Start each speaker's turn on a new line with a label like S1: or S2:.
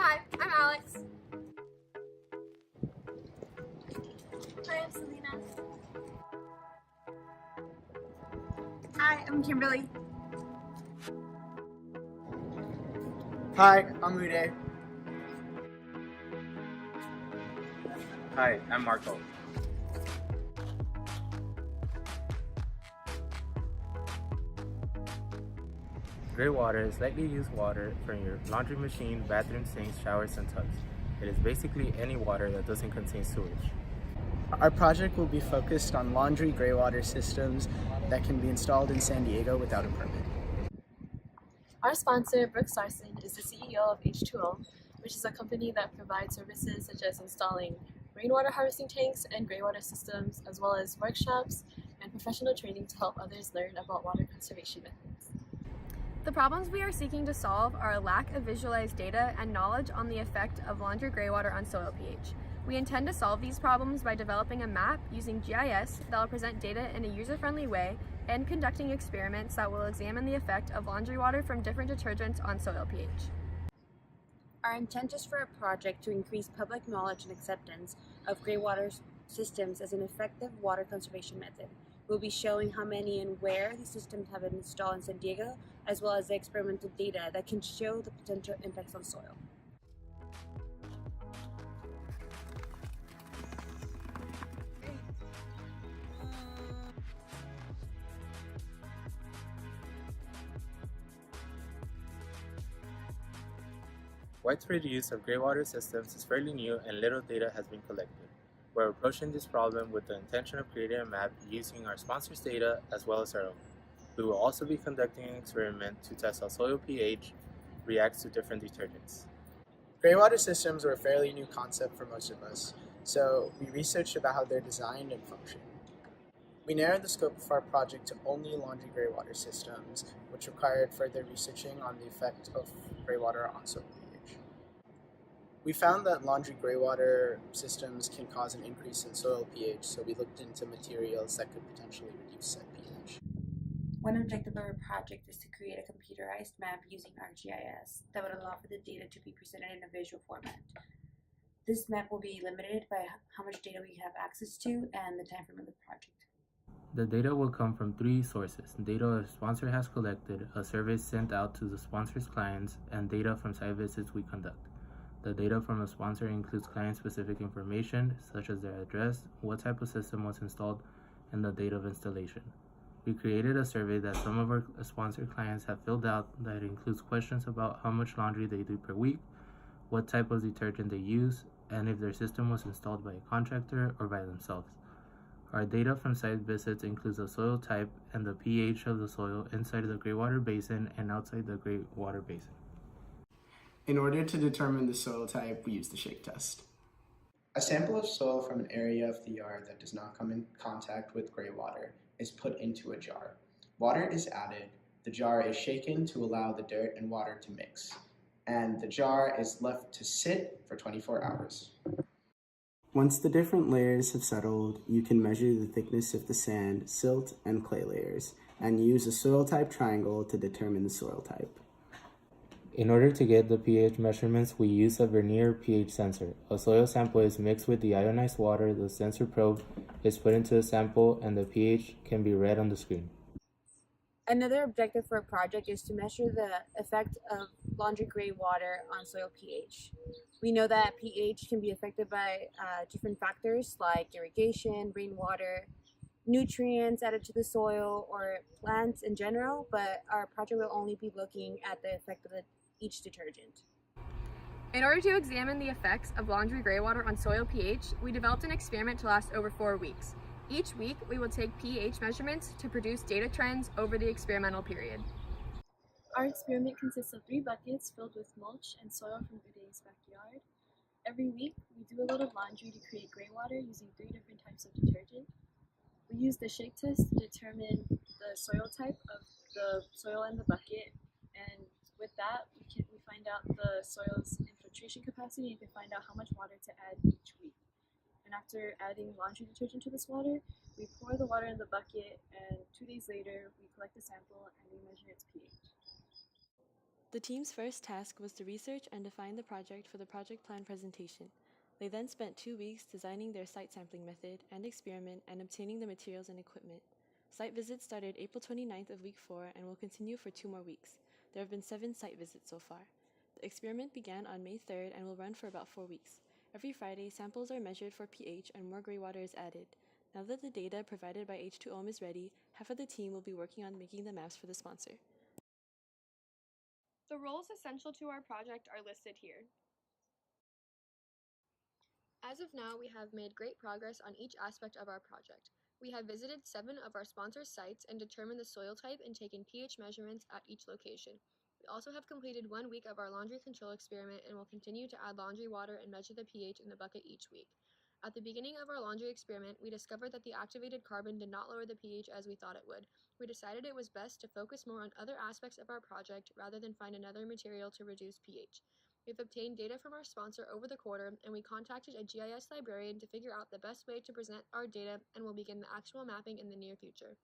S1: Hi, I'm Alex. Hi, I'm Selena. Hi, I'm Kimberly.
S2: Hi, I'm Uday.
S3: Hi, I'm Marco. Gray water is lightly used water from your laundry machine, bathroom sinks, showers, and tubs. It is basically any water that doesn't contain sewage.
S2: Our project will be focused on laundry gray water systems that can be installed in San Diego without a permit.
S4: Our sponsor, Brooks Larson, is the CEO of H2Ome, which is a company that provides services such as installing rainwater harvesting tanks and gray water systems, as well as workshops and professional training to help others learn about water conservation methods.
S1: The problems we are seeking to solve are a lack of visualized data and knowledge on the effect of laundry gray water on soil pH. We intend to solve these problems by developing a map using GIS that will present data in a user-friendly way and conducting experiments that will examine the effect of laundry water from different detergents on soil pH.
S5: Our intent is for a project to increase public knowledge and acceptance of gray water systems as an effective water conservation method. We'll be showing how many and where these systems have been installed in San Diego, as well as the experimental data that can show the potential impacts on soil.
S3: Widespread use of gray water systems is fairly new and little data has been collected. We're approaching this problem with the intention of creating a map using our sponsors' data as well as our own. We will also be conducting an experiment to test how soil pH reacts to different detergents.
S2: Gray water systems are a fairly new concept for most of us, so we researched about how they're designed and function. We narrowed the scope of our project to only laundry gray water systems, which required further researching on the effect of gray water on soil pH. We found that laundry gray water systems can cause an increase in soil pH, so we looked into materials that could potentially reduce said pH.
S5: One objective of our project is to create a computerized map using ArcGIS that would allow for the data to be presented in a visual format. This map will be limited by how much data we have access to and the time frame of the project.
S3: The data will come from three sources: data a sponsor has collected, a survey sent out to the sponsor's clients, and data from site visits we conduct. The data from a sponsor includes client-specific information, such as their address, what type of system was installed, and the date of installation. We created a survey that some of our sponsor clients have filled out that includes questions about how much laundry they do per week, what type of detergent they use, and if their system was installed by a contractor or by themselves. Our data from site visits includes the soil type and the pH of the soil inside the gray water basin and outside the gray water basin.
S2: In order to determine the soil type, we use the shake test. A sample of soil from an area of the yard that does not come in contact with gray water is put into a jar. Water is added, the jar is shaken to allow the dirt and water to mix, and the jar is left to sit for 24 hours. Once the different layers have settled, you can measure the thickness of the sand, silt, and clay layers, and use a soil type triangle to determine the soil type.
S3: In order to get the pH measurements, we use a vernier pH sensor. A soil sample is mixed with the ionized water, the sensor probe is put into the sample, and the pH can be read on the screen.
S5: Another objective for a project is to measure the effect of laundry gray water on soil pH. We know that pH can be affected by different factors like irrigation, rainwater, nutrients added to the soil, or plants in general, but our project will only be looking at the effect of each detergent.
S1: In order to examine the effects of laundry gray water on soil pH, we developed an experiment to last over 4 weeks. Each week, we will take pH measurements to produce data trends over the experimental period.
S4: Our experiment consists of 3 buckets filled with mulch and soil from Uday's backyard. Every week, we do a load of laundry to create gray water using 3 different types of detergent. We use the shake test to determine the soil type of the soil in the bucket, and with that, we find out the soil's infiltration capacity and can find out how much water to add each week. And after adding laundry detergent to this water, we pour the water in the bucket, and 2 days later, we collect the sample and we measure its pH.
S6: The team's first task was to research and define the project for the project plan presentation. They then spent 2 weeks designing their site sampling method and experiment and obtaining the materials and equipment. Site visits started April 29th of week 4 and will continue for 2 more weeks. There have been 7 site visits so far. The experiment began on May 3rd and will run for about 4 weeks. Every Friday, samples are measured for pH and more gray water is added. Now that the data provided by H2Ome is ready, half of the team will be working on making the maps for the sponsor.
S1: The roles essential to our project are listed here. As of now, we have made great progress on each aspect of our project. We have visited 7 of our sponsors' sites and determined the soil type and taken pH measurements at each location. We also have completed 1 week of our laundry control experiment and will continue to add laundry water and measure the pH in the bucket each week. At the beginning of our laundry experiment, we discovered that the activated carbon did not lower the pH as we thought it would. We decided it was best to focus more on other aspects of our project rather than find another material to reduce pH. We've obtained data from our sponsor over the quarter, and we contacted a GIS librarian to figure out the best way to present our data and will begin the actual mapping in the near future.